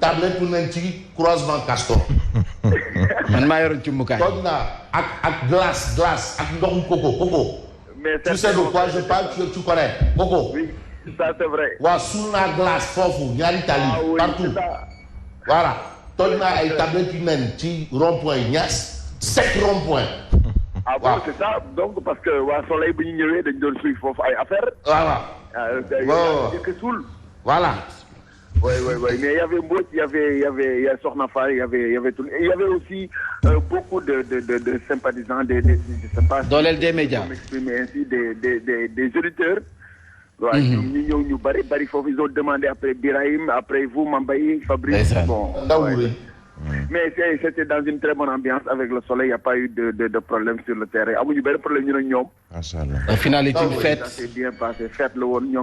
tablette bu nekk ci croisement Castor. man maa yoroon ci mukaay. toj naa ak glace ak ndoxu coco. mais tu sais de quoi je parle tu connais coco. oui ça c'est vrai. waaw suul naa glace foofu ñaari tali. partout voilà. toj naa ay tablette yu nen ci rond-point Niass 7 rond-point. ah bon c'est ça donc parce que waa Soleil bu ñu ñëwee dañ doon suy foofu ay affaire. voilà. Voilà. Oui, mais il y avait Mbodj, il y avait Sokhna Fall, il y avait tout. Il y avait aussi beaucoup de sympathisants, je sais pas. Dans l'aile des médias. M'exprimer ainsi, des auditeurs. Ouais, ils ont demandé après Birahim, après vous, Mambaye, Fabrice. Bon, ouais. Mais c'était dans une très bonne ambiance avec le soleil, il n'y a pas eu de problème sur le terrain. Il y a eu problème. La finale est une fête. Ça s'est bien passé. Fête, ils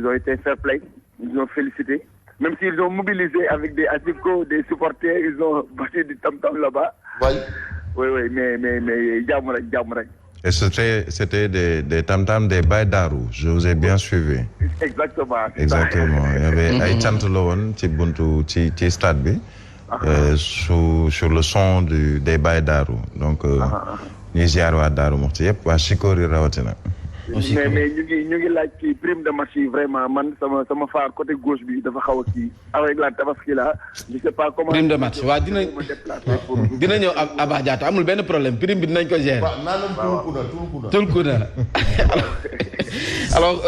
ont été fair play, ils ont félicité. Même s'ils ont mobilisé avec des assicots, des supporters, ils ont battu du tam-tam là-bas. Oui, mais Djamrek. Et c'était des tam-tams des Baïdarou. Je vous ai bien suivi. Exactement. Il y avait Aïchant Lowon, qui stade, sur le son des Baïdarou. Donc, Niziar wa Darou Mourti, yep, wa Chikori Rawatina. Mais ñu ngi laaj ci prime de match yi vraiment man sama faar côté gauche bi dafa xaw a kii avec la tabaski là je sais pas comment. prime de match waaw dina ñëw Aba Diatta amul benn problème prime bi dinañ ko gérer. waaw Tulkuna. Alors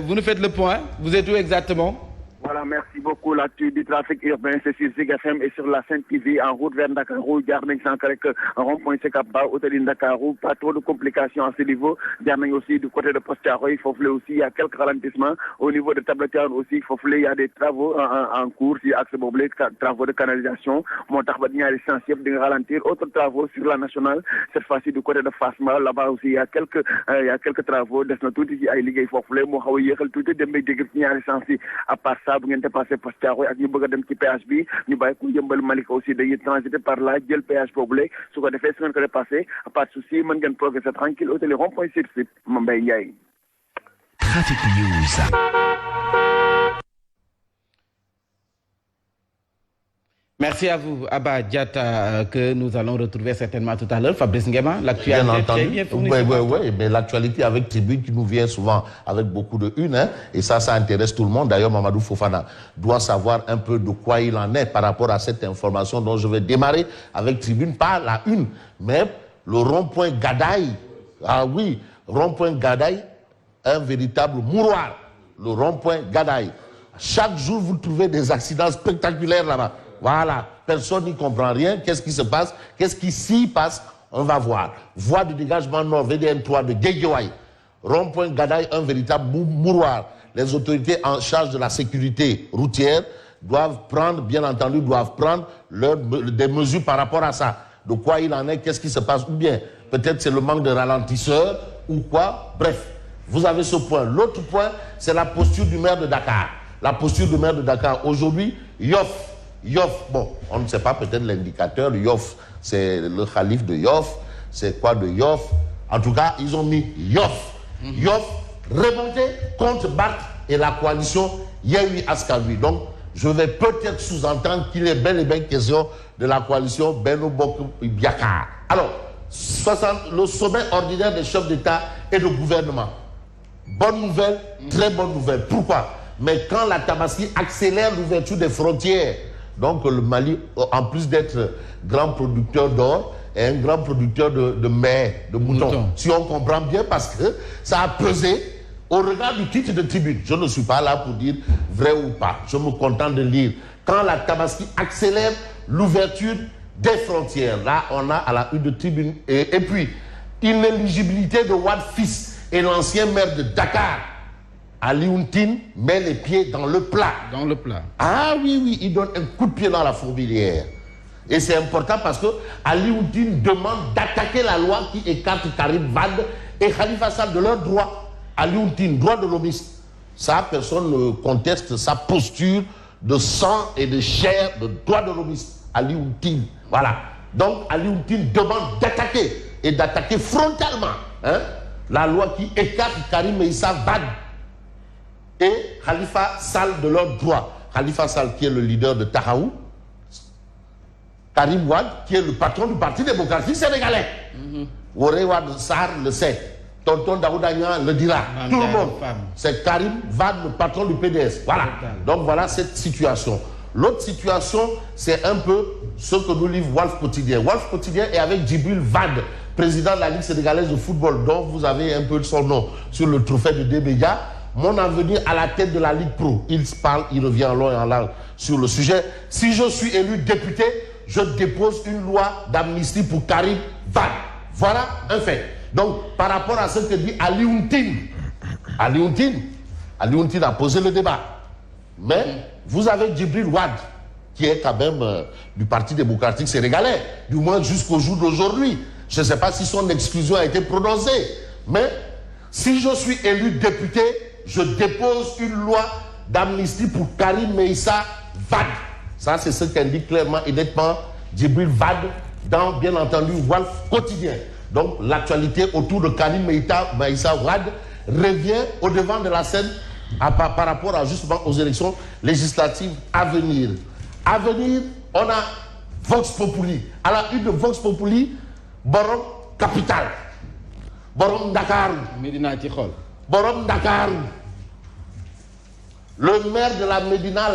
vous nous faites le point vous êtes où exactement? Voilà, merci beaucoup. L'actu du trafic urbain, c'est sur Zik FM et sur la Sen TV en route vers Dakarou. Garning Sankarek, rond-point Sekapa, hôtel Dakarou. Pas trop de complications à ce niveau. Garning aussi du côté de Postiaro. Il faut aussi, il y a quelques ralentissements. Au niveau de Tableton aussi, il faut il y a des travaux en cours. Il y a accès boblé, travaux de canalisation. Montarbadia essentiel de ralentir. Autres travaux sur la nationale. Cette fois-ci du côté de Fasma. Là-bas aussi, il y a quelques travaux. Tout ici, il faut tout à part ça, bu ngeen dépassé Postiaro ak ñu bëgg a dem ci péage bi ñu bàyyi ku yëmbal Malika aussi dañuy transiter par là jël péage boobu léegi su ko defee su ngeen ko dépassé pas de souci mën ngeen progresser tranquille hôtel rond-point Sud Sud Mbaye Ndiaye. Trafic News. Merci à vous, Aba Diatta, que nous allons retrouver certainement tout à l'heure. Fabrice Nguema, l'actualité est très bien fournie. Oui, mais l'actualité avec Tribune qui nous vient souvent avec beaucoup de une, hein, et ça intéresse tout le monde. D'ailleurs, Mamadou Fofana doit savoir un peu de quoi il en est par rapport à cette information dont je vais démarrer avec Tribune, pas la une, mais le rond-point Gadaï. Ah oui, rond-point Gadaï, un véritable mouroir. Le rond-point Gadaï. Chaque jour, vous trouvez des accidents spectaculaires là-bas. Voilà, personne n'y comprend rien. Qu'est-ce qui se passe? Qu'est-ce qui s'y passe? On va voir. Voie de dégagement nord, VDN3 de Guédiouaï. Rond-point Gadaï, un véritable mouroir. Les autorités en charge de la sécurité routière doivent prendre, bien entendu, des mesures par rapport à ça. De quoi il en est? Qu'est-ce qui se passe? Ou bien, peut-être c'est le manque de ralentisseurs ou quoi? Bref, vous avez ce point. L'autre point, c'est la posture du maire de Dakar. La posture du maire de Dakar. Aujourd'hui, Yoff, bon, on ne sait pas peut-être l'indicateur. Yoff, c'est le calife de Yoff. C'est quoi de Yoff? En tout cas, ils ont mis Yoff. Yoff, remonté contre Barth et la coalition Yehui Askawi. Donc, je vais peut-être sous-entendre qu'il est bel et bien question de la coalition Benno Bokk Yakaar. Alors, le sommet ordinaire des chefs d'État et de gouvernement. Bonne nouvelle, très bonne nouvelle. Pourquoi? Mais quand la Tabaski accélère l'ouverture des frontières, donc le Mali, en plus d'être grand producteur d'or, est un grand producteur de mets, de moutons. Si on comprend bien, parce que ça a pesé au regard du titre de Tribune. Je ne suis pas là pour dire vrai ou pas. Je me contente de lire. Quand la Tabaski accélère l'ouverture des frontières, là, on a à la une de Tribune. Et puis, inéligibilité de Wade fils et l'ancien maire de Dakar, Alioune Tine, met les pieds dans le plat. Dans le plat. Ah oui, il donne un coup de pied dans la fourmilière. Et c'est important parce que Alioune Tine demande d'attaquer la loi qui écarte Karim Wade et Khalifa Sall de leurs droits. Alioune Tine, droit de l'homiste. Ça, personne ne conteste sa posture de sang et de chair de droit de l'homiste. Alioune Tine. Voilà. Donc, Alioune Tine demande d'attaquer et d'attaquer frontalement la loi qui écarte Karim Meïssa Wade et Khalifa Sall de leurs droits. Khalifa Sall, qui est le leader de Tahaou, Karim Wade, qui est le patron du Parti démocratique sénégalais. Woré Wade Sarr le sait. Tonton Daouda Niang le dira. Tout le monde. C'est Karim Wade, le patron du PDS. Voilà. Donc voilà cette situation. L'autre situation, c'est un peu ce que nous livre Walf Quotidien. Walf Quotidien est avec Djibril Wade, président de la Ligue sénégalaise de football, dont vous avez un peu son nom sur le trophée de D-Média. Mon avenir à la tête de la Ligue Pro. Il parle, il revient en long et en large sur le sujet. Si je suis élu député, je dépose une loi d'amnistie pour Karim Wade. Voilà un fait. Donc, par rapport à ce que dit Alioune Tine a posé le débat. Mais vous avez Djibril Wade, qui est quand même du Parti démocratique sénégalais, du moins jusqu'au jour d'aujourd'hui. Je ne sais pas si son exclusion a été prononcée, mais si je suis élu député, je dépose une loi d'amnistie pour Karim Meïssa Wade. Ça, c'est ce qu'indique clairement et nettement Djibril Wade dans, bien entendu, Walf Quotidien. Donc, l'actualité autour de Karim Meïssa Wade revient au devant de la scène par rapport à, justement, aux élections législatives à venir. À venir, on a Vox Populi. À la une de Vox Populi, Borom Capital. Borom Dakar. Médina Tikhol. Borom Dakar. Le maire de la Médina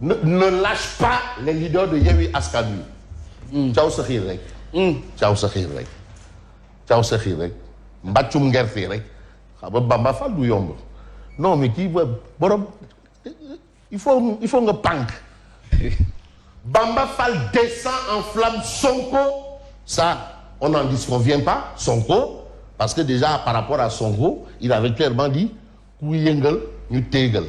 ne lâche pas les leaders de Yewwi Askan Wi. Ciao sa xiir rek. Ciao sa xiir rek. Ciao sa xiir rek. Mbàccum ngerte rek. Xam nga Bamba Fall du yomb. Non mais kii borom il faut nga pànk. Bamba Fall descend en flamme Sonko. Ça, on n'en disconvient pas. Sonko, parce que déjà par rapport à Sonko, il avait clairement dit ku yëngal ñu téegal.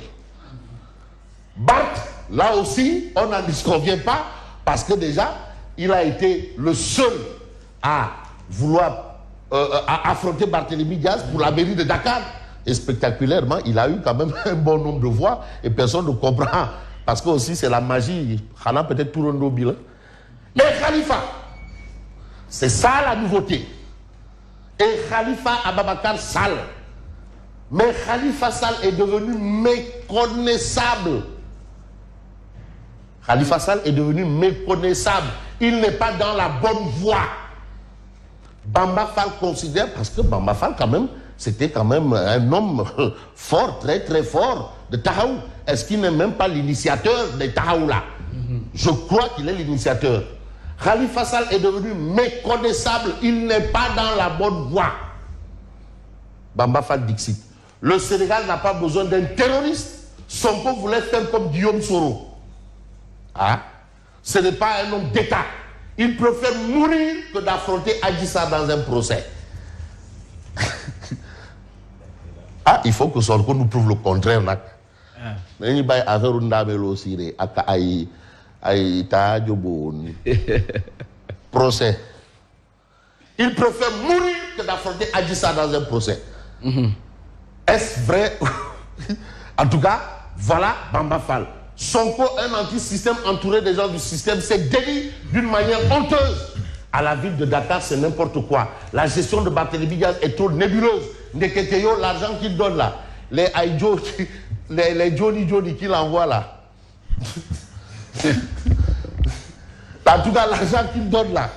Barth, là aussi, on n'en disconvient pas parce que déjà, il a été le seul à vouloir à affronter Barthélémy Diaz pour la mairie de Dakar. Et spectaculairement, il a eu quand même un bon nombre de voix et personne ne comprend. Parce que aussi, c'est la magie. Khana peut-être tout le monde. Mais Khalifa, c'est ça la nouveauté. Et Khalifa Ababakar Sall. Mais Khalifa Sall est devenu méconnaissable. Khalifa Sall est devenu méconnaissable. Il n'est pas dans la bonne voie. Bamba Fall considère, parce que Bamba Fall quand même, c'était quand même un homme fort, très très fort de Tahaou. Est-ce qu'il n'est même pas l'initiateur des Tahaou là? Je crois qu'il est l'initiateur. Khalifa Sall est devenu méconnaissable. Il n'est pas dans la bonne voie. Bamba Fall Dixit. Le Sénégal n'a pas besoin d'un terroriste. Sonko voulait faire comme Guillaume Soro. Ah, ce n'est pas un homme d'État. Il préfère mourir que d'affronter Adji Sarr dans un procès. Ah, il faut que Sonko nous prouve le contraire. Procès. Il préfère mourir que d'affronter Adji Sarr dans un procès. Est-ce vrai? En tout cas, voilà Bamba Fall. Sonko, un anti-système entouré des gens du système, c'est délit d'une manière honteuse. À la ville de Dakar, c'est n'importe quoi. La gestion de Barthélémy Diaz est trop nébuleuse. Ndeketeyo, l'argent qu'il donne là, les Johnny qu'il envoie là. En tout cas, l'argent qu'il donne là,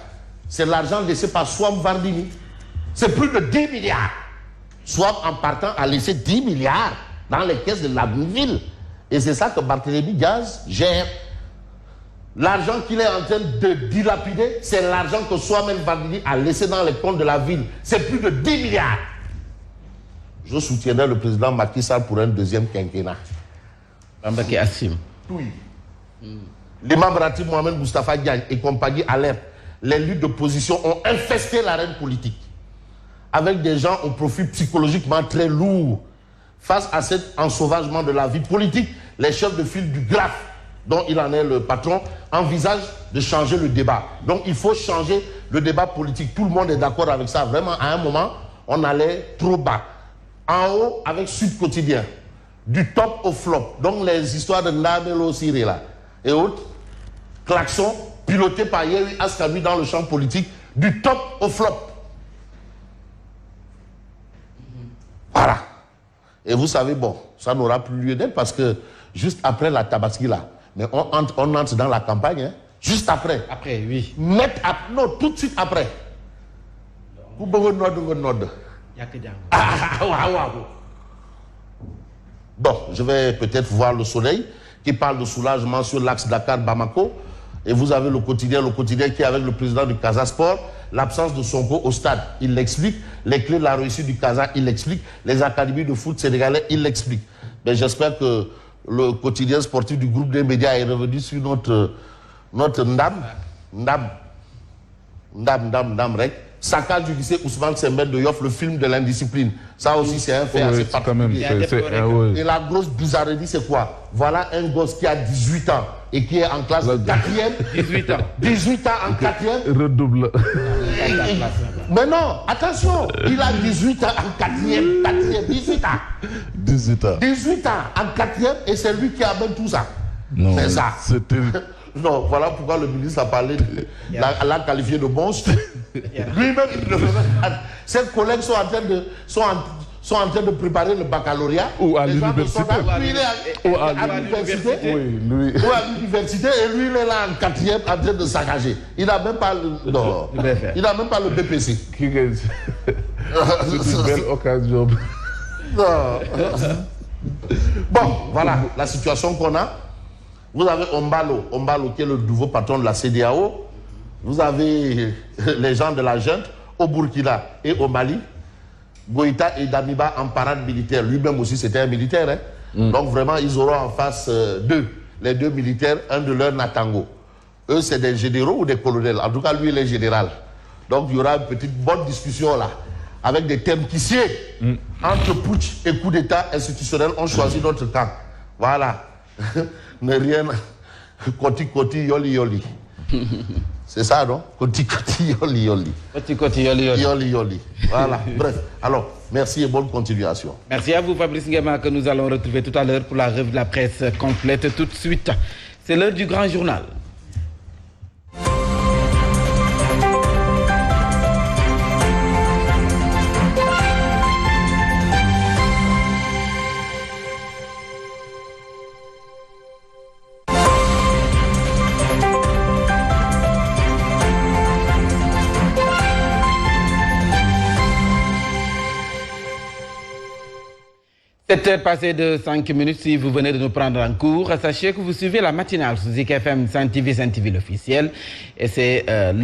c'est l'argent laissé par Swam Vardini. C'est plus de 10 milliards. Swam, en partant, a laissé 10 milliards dans les caisses de la ville. Et c'est ça que Barthélémy Diaz gère. L'argent qu'il est en train de dilapider, c'est l'argent que Swam Vardini a laissé dans les comptes de la ville. C'est plus de 10 milliards. Je soutiendrai le président Macky Sall pour un deuxième quinquennat. Bambaki Assim. Oui. L'imam Ratib Mohamed Moustapha Diagne et compagnie alerte. Les luttes d'opposition ont infesté l'arène politique. Avec des gens au profil psychologiquement très lourd. Face à cet ensauvagement de la vie politique, les chefs de file du GRAF, dont il en est le patron, envisagent de changer le débat. Donc il faut changer le débat politique. Tout le monde est d'accord avec ça. Vraiment, à un moment, on allait trop bas. En haut, avec Sud Quotidien, du top au flop. Donc les histoires de Ndamelo Siré là et autres, klaxon, piloté par Yewwi Askan Wi dans le champ politique, du top au flop. Voilà. Et vous savez, bon, ça n'aura plus lieu d'être parce que juste après la Tabaski là. Mais on entre dans la campagne, hein, juste après. Après, oui. Non, tout de suite après. Bon, je vais peut-être voir le soleil qui parle de soulagement sur l'axe Dakar-Bamako. Et vous avez le quotidien qui est avec le président du Casa Sport, l'absence de Sonko au stade, il l'explique. Les clés de la réussite du Casa, il l'explique. Les académies de foot sénégalais, il l'explique. Mais j'espère que le quotidien sportif du groupe des médias est revenu sur notre Ndam Rek. Saccage du lycée Ousmane Sembène de Yoff, le film de l'indiscipline. Ça aussi, c'est un fait assez particulier. Et la grosse bizarrerie, c'est quoi? Voilà un gosse qui a 18 ans et qui est en classe de 4e. 18 ans en 4e. Redouble. Mais non, attention, il a 18 ans en 4e, 18 ans. 18 ans. 18 ans en 4e et c'est lui qui amène tout ça. Non, c'est ça. C'est terrible. Non, voilà pourquoi le ministre a parlé, l'a qualifié de monstre. Lui-même, il ne fait pas. Ses collègues sont en train de préparer le baccalauréat. Ou à l'université. Ou à l'université. Oui, lui. Ou à l'université et lui, il est là en 4e en train de s'engager. Il n'a même pas le. Non. Il n'a même pas le BPC. C'est une belle occasion. Non. Bon, voilà la situation qu'on a. Vous avez Ombalo qui est le nouveau patron de la CEDEAO. Vous avez les gens de la junte au Burkina et au Mali. Goïta et Damiba en parade militaire. Lui-même aussi, c'était un militaire. Hein? Donc vraiment, ils auront en face les deux militaires, un de leurs Natango. Eux, c'est des généraux ou des colonels. En tout cas, lui, il est général. Donc il y aura une petite bonne discussion là. Avec des termes qui sied entre putsch et coup d'état institutionnel, on choisit notre camp. Voilà. Ne rien. Koti, yoli. C'est ça, non? Koti, yoli. Yoli. Voilà. Bref. Alors, merci et bonne continuation. Merci à vous, Fabrice Nguema, que nous allons retrouver tout à l'heure pour la revue de la presse complète. Tout de suite, c'est l'heure du grand journal. Cette passée de 5 minutes, si vous venez de nous prendre en cours, sachez que vous suivez la matinale sur Zik FM, Sen TV l'officiel. Et c'est